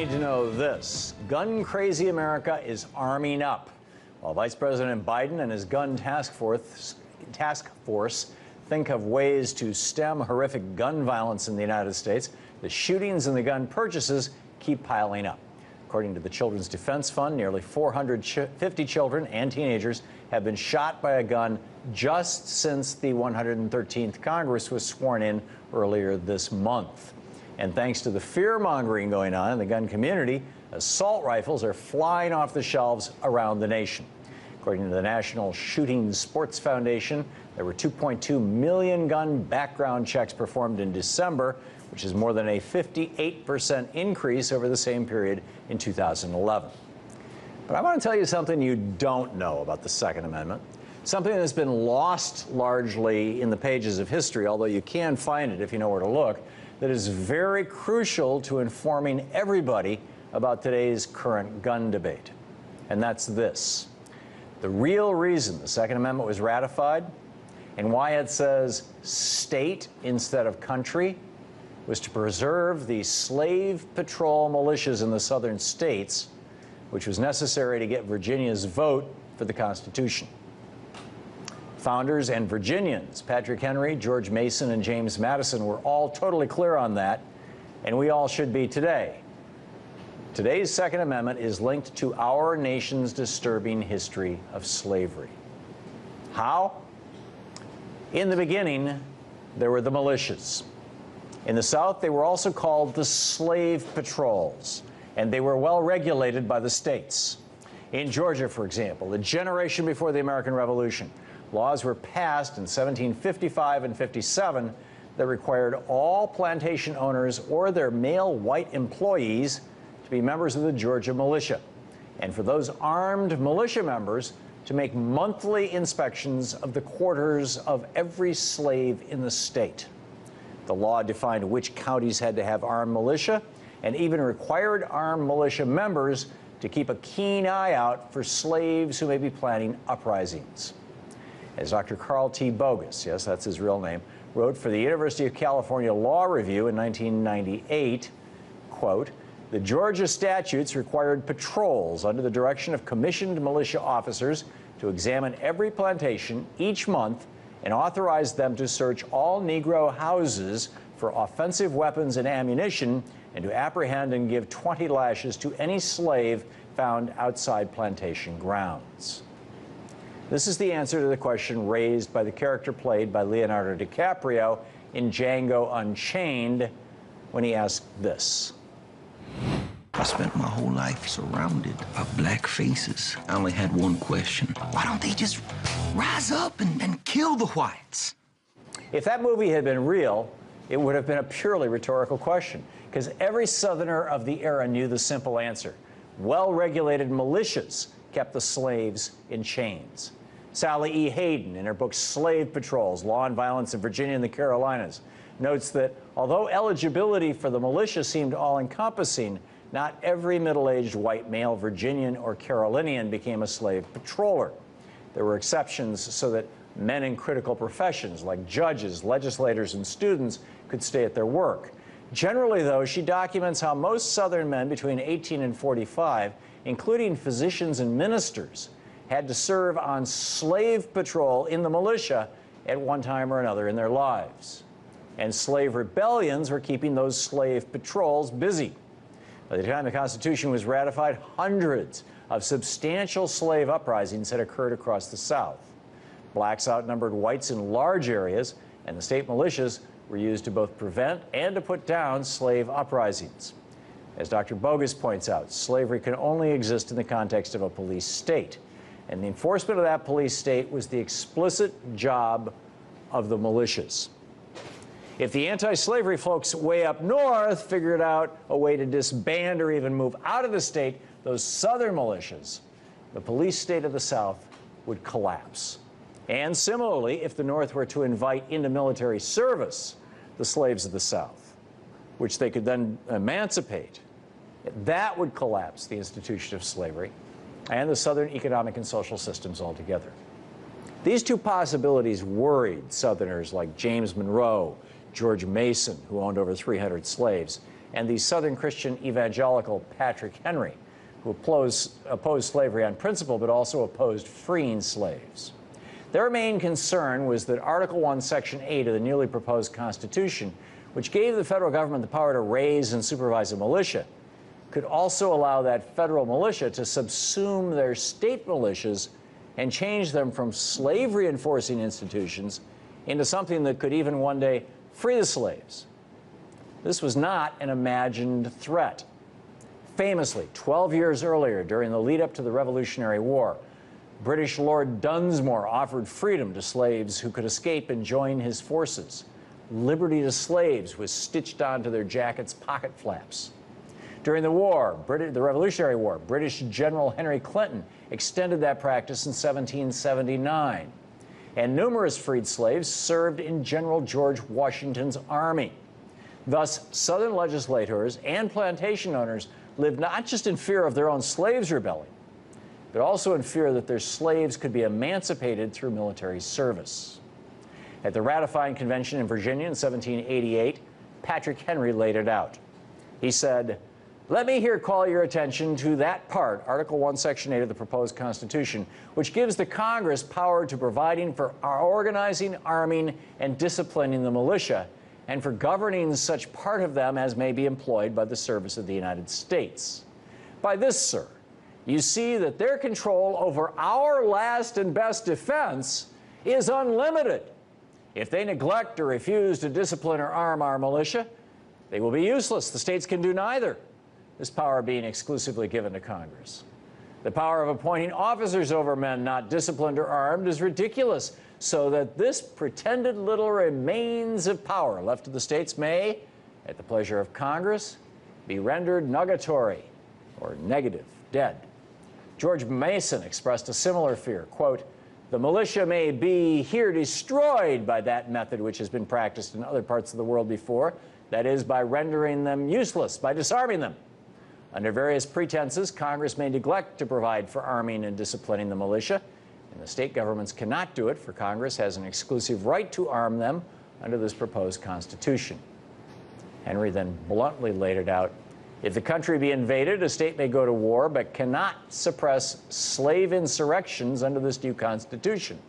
need to know this. Gun-crazy America is arming up. While Vice President Biden and his gun task force think of ways to stem horrific gun violence in the United States, the shootings and the gun purchases keep piling up. According to the Children's Defense Fund, nearly 450 children and teenagers have been shot by a gun just since the 113th Congress was sworn in earlier this month. And thanks to the fear-mongering going on in the gun community, assault rifles are flying off the shelves around the nation. According to the National Shooting Sports Foundation, there were 2.2 million gun background checks performed in December, which is more than a 58% increase over the same period in 2011. But I want to tell you something you don't know about the Second Amendment, something that's been lost largely in the pages of history, although you can find it if you know where to look, that is very crucial to informing everybody about today's current gun debate. And that's this. The real reason the Second Amendment was ratified and why it says state instead of country was to preserve the Slave Patrol Militias in the southern states, which was necessary to get Virginia's vote for the Constitution. Founders and Virginians, Patrick Henry, George Mason, and James Madison, were all totally clear on that, and we all should be today. Today's Second Amendment is linked to our nation's disturbing history of slavery. How? In the beginning, there were the militias. In the South, they were also called the slave patrols, and they were well regulated by the states. In Georgia, for example, a generation before the American Revolution, laws were passed in 1755 and 57 that required all plantation owners or their male white employees to be members of the Georgia militia, and for those armed militia members to make monthly inspections of the quarters of every slave in the state. The law defined which counties had to have armed militia and even required armed militia members to keep a keen eye out for slaves who may be planning uprisings. As Dr. Carl T. Bogus, yes, that's his real name, wrote for the University of California Law Review in 1998, quote, "The Georgia statutes required patrols under the direction of commissioned militia officers to examine every plantation each month and authorized them to search all Negro houses for offensive weapons and ammunition and to apprehend and give 20 lashes to any slave found outside plantation grounds." This is the answer to the question raised by the character played by Leonardo DiCaprio in Django Unchained when he asked this. I spent my whole life surrounded by black faces. I only had one question. Why don't they just rise up and kill the whites? If that movie had been real, it would have been a purely rhetorical question, because every Southerner of the era knew the simple answer. Well-regulated militias kept the slaves in chains. Sally E. Hayden, in her book Slave Patrols, Law and Violence in Virginia and the Carolinas, notes that although eligibility for the militia seemed all-encompassing, not every middle-aged white male Virginian or Carolinian became a slave patroller. There were exceptions so that men in critical professions like judges, legislators, and students could stay at their work. Generally, though, she documents how most Southern men between 18 and 45, including physicians and ministers, had to serve on slave patrol in the militia at one time or another in their lives. And slave rebellions were keeping those slave patrols busy. By the time the Constitution was ratified, hundreds of substantial slave uprisings had occurred across the South. Blacks outnumbered whites in large areas, and the state militias were used to both prevent and to put down slave uprisings. As Dr. Bogus points out, slavery can only exist in the context of a police state, and the enforcement of that police state was the explicit job of the militias. If the anti-slavery folks way up north figured out a way to disband or even move out of the state those Southern militias, the police state of the South would collapse. And similarly, if the North were to invite into military service the slaves of the South, which they could then emancipate, that would collapse the institution of slavery and the Southern economic and social systems altogether. These two possibilities worried Southerners like James Monroe, George Mason, who owned over 300 slaves, and the Southern Christian evangelical Patrick Henry, who opposed slavery on principle but also opposed freeing slaves. Their main concern was that Article 1, Section 8 of the newly proposed Constitution, which gave the federal government the power to raise and supervise a militia, could also allow that federal militia to subsume their state militias and change them from slavery-enforcing institutions into something that could even one day free the slaves. This was not an imagined threat. Famously, 12 years earlier, during the lead-up to the Revolutionary War, British Lord Dunsmore offered freedom to slaves who could escape and join his forces. Liberty to slaves was stitched onto their jackets' pocket flaps. During the war, the Revolutionary War, British General Henry Clinton extended that practice in 1779, and numerous freed slaves served in General George Washington's army. Thus, Southern legislators and plantation owners lived not just in fear of their own slaves rebelling, but also in fear that their slaves could be emancipated through military service. At the ratifying convention in Virginia in 1788, Patrick Henry laid it out. He said, "Let me here call your attention to that part, Article 1, Section 8 of the proposed Constitution, which gives the Congress power to providing for organizing, arming, and disciplining the militia, and for governing such part of them as may be employed by the service of the United States. By this, sir, you see that their control over our last and best defense is unlimited. If they neglect or refuse to discipline or arm our militia, they will be useless. The states can do neither, this power being exclusively given to Congress. The power of appointing officers over men not disciplined or armed is ridiculous, so that this pretended little remains of power left to the states may, at the pleasure of Congress, be rendered nugatory, or negative, dead." George Mason expressed a similar fear, quote, "The militia may be here destroyed by that method which has been practiced in other parts of the world before, that is, by rendering them useless, by disarming them. Under various pretenses, Congress may neglect to provide for arming and disciplining the militia, and the state governments cannot do it, for Congress has an exclusive right to arm them under this proposed Constitution." Henry then bluntly laid it out. "If the country be invaded, a state may go to war, but cannot suppress slave insurrections under this new Constitution.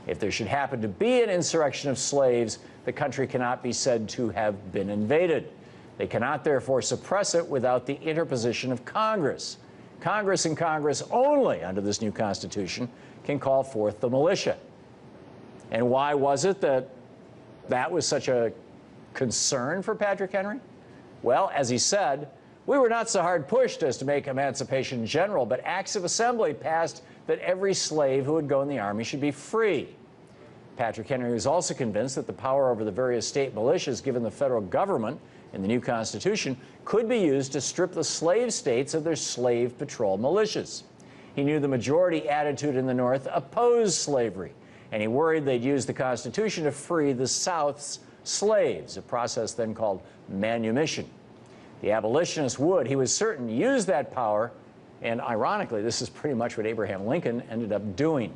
If there should happen to be an insurrection of slaves, the country cannot be said to have been invaded. They cannot therefore suppress it without the interposition of Congress. Congress and Congress only under this new Constitution can call forth the militia." And why was it that that was such a concern for Patrick Henry? Well, as he said, "We were not so hard pushed as to make emancipation general, but acts of assembly passed that every slave who would go in the army should be free." Patrick Henry was also convinced that the power over the various state militias given the federal government in the new Constitution could be used to strip the slave states of their slave patrol militias. He knew the majority attitude in the North opposed slavery, and he worried they'd use the Constitution to free the South's slaves, a process then called manumission. The abolitionists would, he was certain, use that power, and ironically, this is pretty much what Abraham Lincoln ended up doing.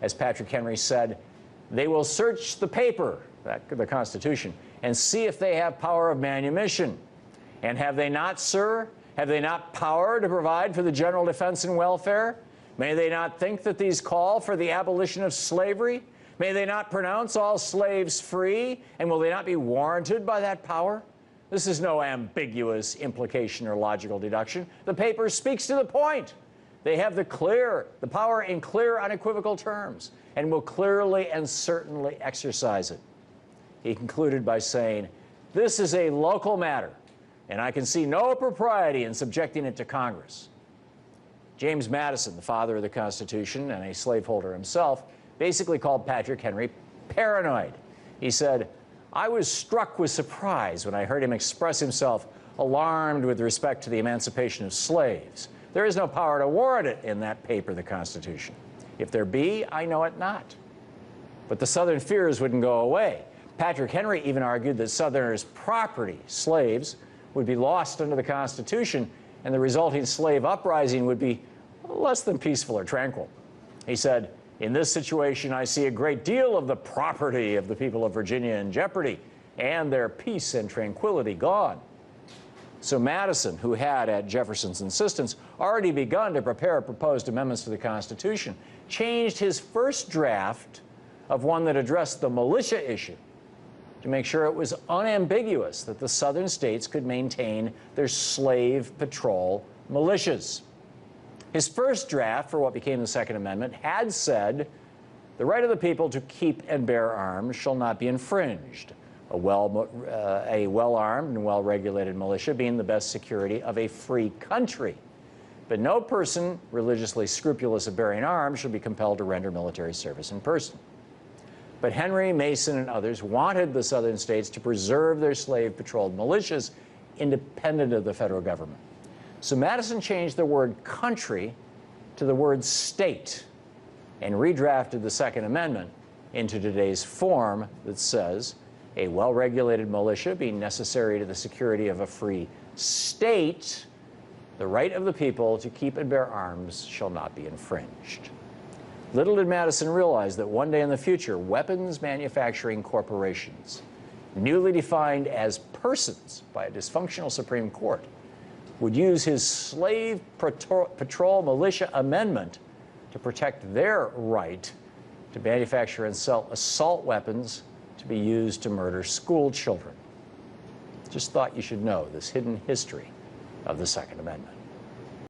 As Patrick Henry said, "They will search the paper," the Constitution, "and see if they have power of manumission. And have they not, sir? Have they not power to provide for the general defense and welfare? May they not think that these call for the abolition of slavery? May they not pronounce all slaves free? And will they not be warranted by that power?" This is no ambiguous implication or logical deduction. The paper speaks to the point. They have the power in clear, unequivocal terms, and will clearly and certainly exercise it. He concluded by saying, "This is a local matter, and I can see no propriety in subjecting it to Congress." James Madison, the father of the Constitution and a slaveholder himself, basically called Patrick Henry paranoid. He said, "I was struck with surprise when I heard him express himself alarmed with respect to the emancipation of slaves. There is no power to warrant it in that paper, the Constitution. If there be, I know it not." But the Southern fears wouldn't go away. Patrick Henry even argued that Southerners' property, slaves, would be lost under the Constitution, and the resulting slave uprising would be less than peaceful or tranquil. He said, "In this situation, I see a great deal of the property of the people of Virginia in jeopardy, and their peace and tranquility gone." So Madison, who had, at Jefferson's insistence, already begun to prepare proposed amendments to the Constitution, changed his first draft of one that addressed the militia issue to make sure it was unambiguous that the southern states could maintain their slave patrol militias. His first draft for what became the Second Amendment had said, "The right of the people to keep and bear arms shall not be infringed, a well-armed and well-regulated militia being the best security of a free country. But no person religiously scrupulous of bearing arms shall be compelled to render military service in person." But Henry, Mason, and others wanted the southern states to preserve their slave-patrolled militias independent of the federal government. So Madison changed the word country to the word state and redrafted the Second Amendment into today's form that says, "A well-regulated militia being necessary to the security of a free state, the right of the people to keep and bear arms shall not be infringed." Little did Madison realize that one day in the future, weapons manufacturing corporations, newly defined as persons by a dysfunctional Supreme Court, would use his slave patrol militia amendment to protect their right to manufacture and sell assault weapons to be used to murder school children. Just thought you should know this hidden history of the Second Amendment.